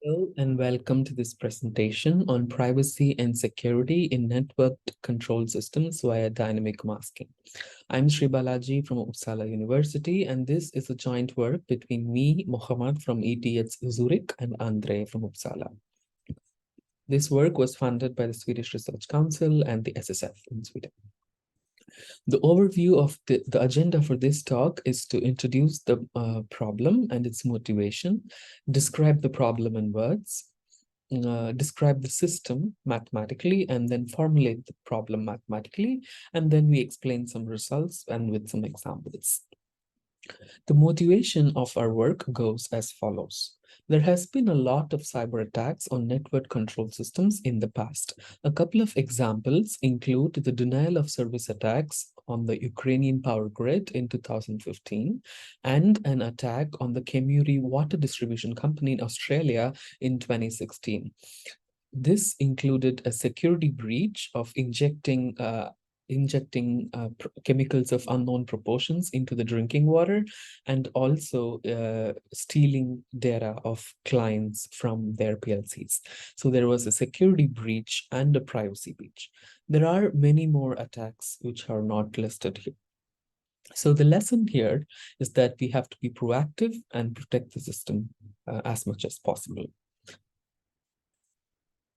Hello and welcome to this presentation on privacy and security in networked control systems via dynamic masking. I'm Sri Balaji from Uppsala University, and this is a joint work between me, Mohammad from ETH Zurich, and Andre from Uppsala. This work was funded by the Swedish Research Council and the SSF in Sweden. The overview of the agenda for this talk is to introduce the problem and its motivation, describe the problem in words, describe the system mathematically, and then formulate the problem mathematically, and then we explain some results and with some examples. The motivation of our work goes as follows. There has been a lot of cyber attacks on network control systems in the past. A couple of examples include the denial of service attacks on the Ukrainian power grid in 2015 and an attack on the Kemuri water distribution company in Australia in 2016. This included a security breach of injecting chemicals of unknown proportions into the drinking water, and also stealing data of clients from their PLCs. So there was a security breach and a privacy breach. There are many more attacks which are not listed here. So the lesson here is that we have to be proactive and protect the system as much as possible.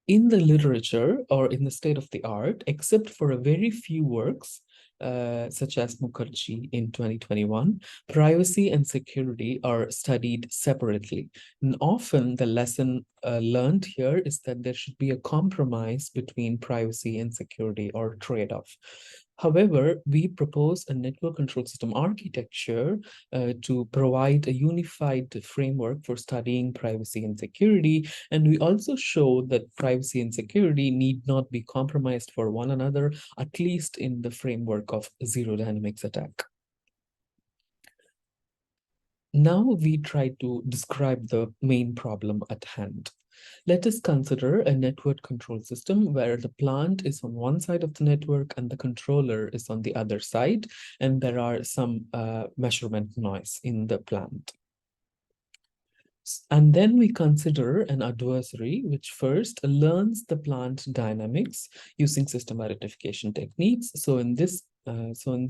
In the literature or in the state of the art, except for a very few works, such as Mukherjee in 2021, privacy and security are studied separately. And often the lesson learned here is that there should be a compromise between privacy and security or trade-off. However, we propose a network control system architecture to provide a unified framework for studying privacy and security. And we also show that privacy and security need not be compromised for one another, at least in the framework of zero dynamics attack. Now we try to describe the main problem at hand. Let us consider a network control system where the plant is on one side of the network and the controller is on the other side, and there are some measurement noise in the plant. And then we consider an adversary which first learns the plant dynamics using system identification techniques. So in this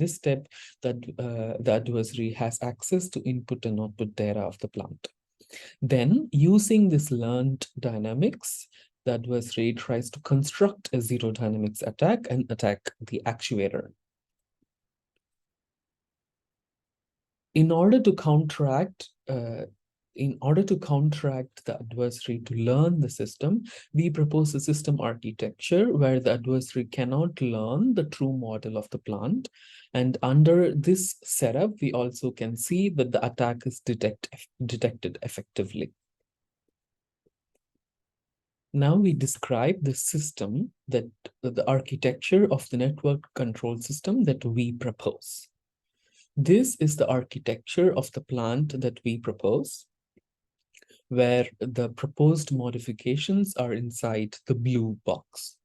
step, the adversary has access to input and output data of the plant. Then, using this learned dynamics, the adversary tries to construct a zero dynamics attack and attack the actuator. In order to counteract the adversary to learn the system, we propose a system architecture where the adversary cannot learn the true model of the plant. And under this setup, we also can see that the attack is detected effectively. Now we describe the system, that the architecture of the network control system that we propose. This is the architecture of the plant that we propose, where the proposed modifications are inside the blue box.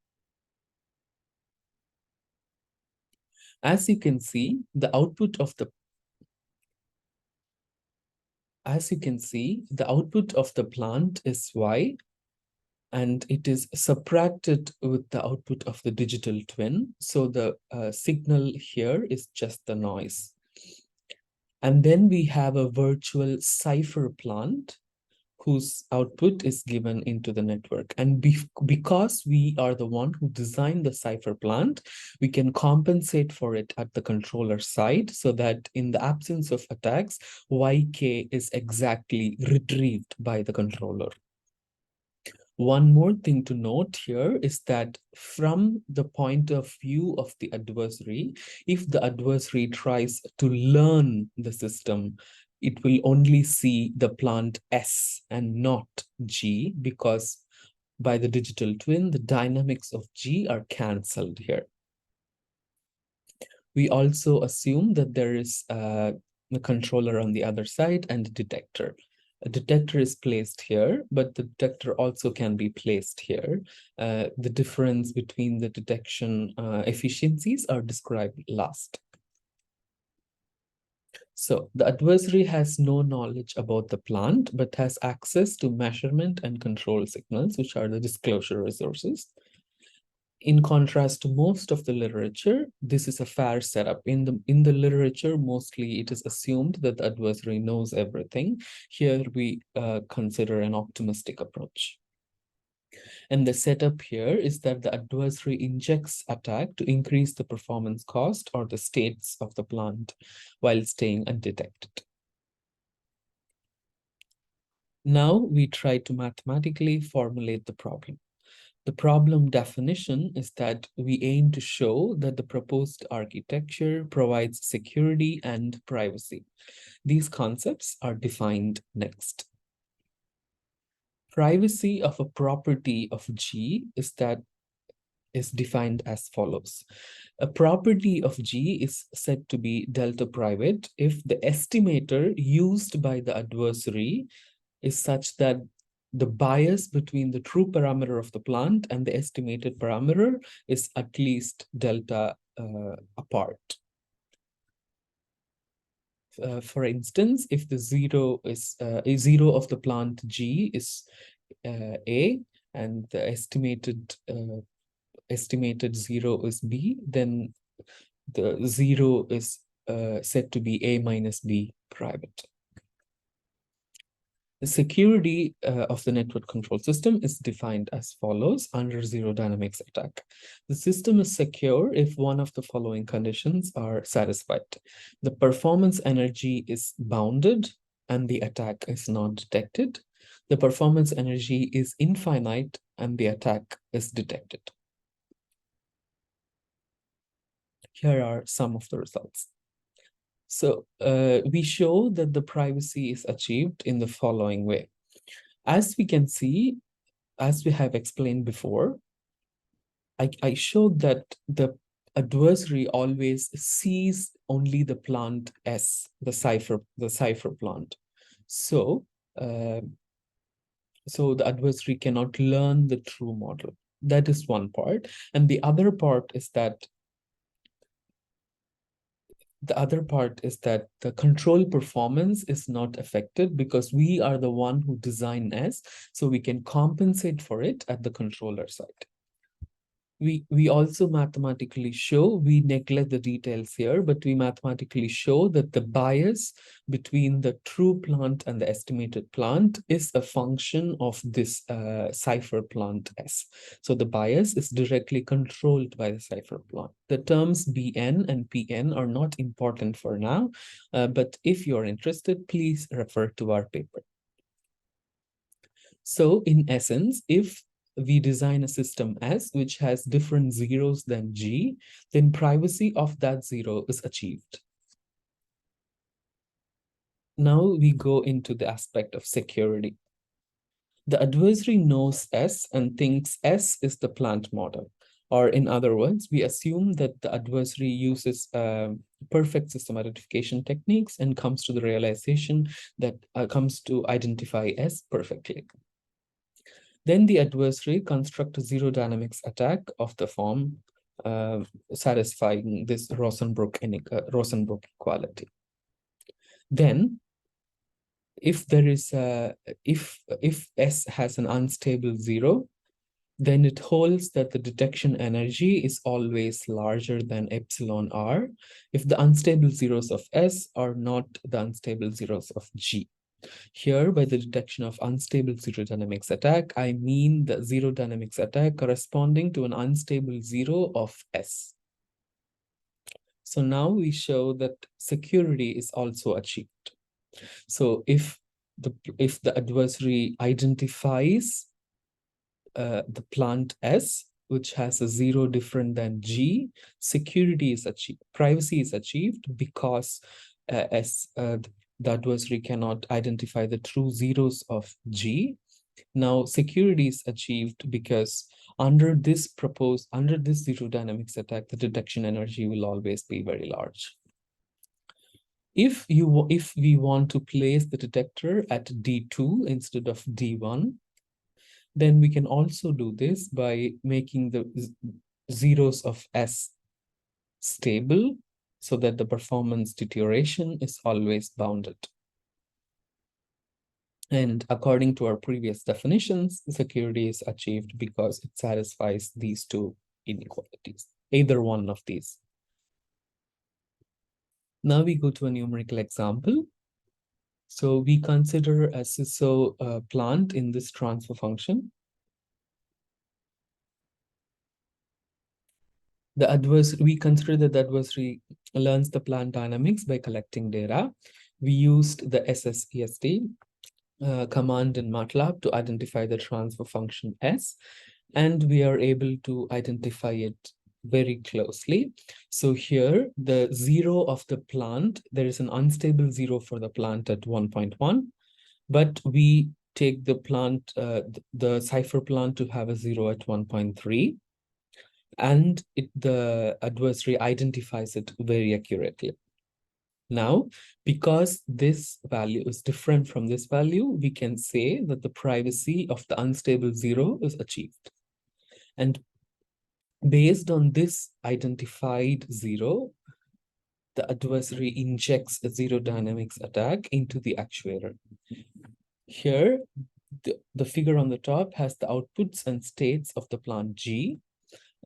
As you can see, the output of the plant is Y, and it is subtracted with the output of the digital twin. So the signal here is just the noise. And then we have a virtual cipher plant whose output is given into the network. And because we are the one who designed the cipher plant, we can compensate for it at the controller side so that in the absence of attacks, YK is exactly retrieved by the controller. One more thing to note here is that from the point of view of the adversary, if the adversary tries to learn the system, it will only see the plant S and not G, because by the digital twin, the dynamics of G are cancelled here. We also assume that there is a controller on the other side and a detector. A detector is placed here, but the detector also can be placed here. The difference between the detection efficiencies are described last. So the adversary has no knowledge about the plant, but has access to measurement and control signals, which are the disclosure resources. In contrast to most of the literature, this is a fair setup. In the literature, mostly it is assumed that the adversary knows everything. Here we consider an optimistic approach. And the setup here is that the adversary injects attack to increase the performance cost or the states of the plant while staying undetected. Now we try to mathematically formulate the problem. The problem definition is that we aim to show that the proposed architecture provides security and privacy. These concepts are defined next. Privacy of a property of G is defined as follows. A property of G is said to be delta private if the estimator used by the adversary is such that the bias between the true parameter of the plant and the estimated parameter is at least delta apart. For instance, if the zero is zero of the plant G is A and the estimated zero is B, then the zero is said to be A minus B private. The security of the network control system is defined as follows under zero dynamics attack. The system is secure if one of the following conditions are satisfied. The performance energy is bounded and the attack is not detected. The performance energy is infinite and the attack is detected. Here are some of the results. So we show that the privacy is achieved in the following way. As we can see, as we have explained before, I showed that the adversary always sees only the plant S, the cipher plant. So, so the adversary cannot learn the true model. That is one part. And the other part is that the control performance is not affected because we are the one who design S, so we can compensate for it at the controller side. We also mathematically show, we neglect the details here, but we mathematically show that the bias between the true plant and the estimated plant is a function of this cipher plant S. So the bias is directly controlled by the cipher plant. The terms Bn and Pn are not important for now, but if you're interested, please refer to our paper. So in essence, if we design a system S which has different zeros than G, then privacy of that zero is achieved. Now we go into the aspect of security. The adversary knows S and thinks S is the plant model. Or in other words, we assume that the adversary uses perfect system identification techniques and comes to the realization that comes to identify S perfectly. Then the adversary constructs a zero dynamics attack of the form satisfying this Rosenbrock equality. Then, if there is if S has an unstable zero, then it holds that the detection energy is always larger than epsilon r if the unstable zeros of S are not the unstable zeros of G. Here, by the detection of unstable zero dynamics attack, I mean the zero dynamics attack corresponding to an unstable zero of S. So now we show that security is also achieved. So if the adversary identifies the plant S, which has a zero different than G, security is achieved. Privacy is achieved because the adversary cannot identify the true zeros of G. Now, security is achieved because under this zero dynamics attack, the detection energy will always be very large. If we want to place the detector at D2 instead of D1, then we can also do this by making the zeros of S stable so that the performance deterioration is always bounded. And according to our previous definitions, security is achieved because it satisfies these two inequalities, either one of these. Now we go to a numerical example. So we consider a CISO plant in this transfer function. We consider that the adversary learns the plant dynamics by collecting data. We used the SSESD command in MATLAB to identify the transfer function S, and we are able to identify it very closely. So here, the zero of the plant, there is an unstable zero for the plant at 1.1, but we take the plant, the cipher plant to have a zero at 1.3. And the adversary identifies it very accurately. Now, because this value is different from this value, we can say that the privacy of the unstable zero is achieved. And based on this identified zero, the adversary injects a zero dynamics attack into the actuator. Here, the figure on the top has the outputs and states of the plant G,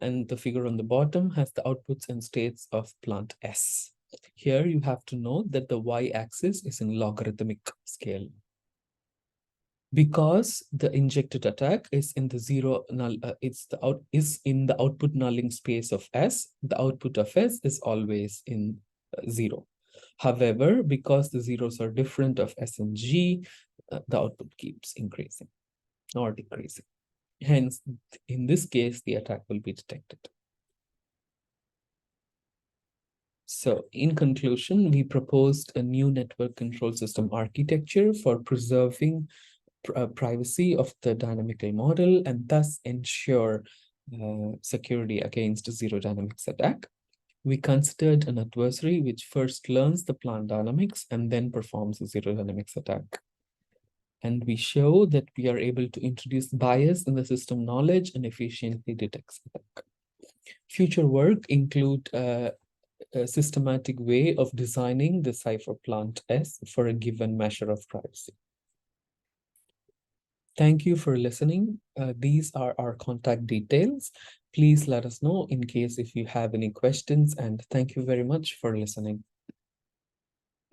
and the figure on the bottom has the outputs and states of plant S. Here you have to note that the y-axis is in logarithmic scale. Because the injected attack is in the zero null, is in the output nulling space of S, the output of S is always in 0. However, because the zeros are different of S and G, the output keeps increasing or decreasing. Hence, in this case, the attack will be detected. So in conclusion, we proposed a new network control system architecture for preserving privacy of the dynamical model and thus ensure security against zero dynamics attack. We considered an adversary which first learns the plant dynamics and then performs a zero dynamics attack. And we show that we are able to introduce bias in the system knowledge and efficiently detects attack. Future work include a systematic way of designing the cipher plant S for a given measure of privacy. Thank you for listening. These are our contact details. Please let us know in case if you have any questions, and thank you very much for listening.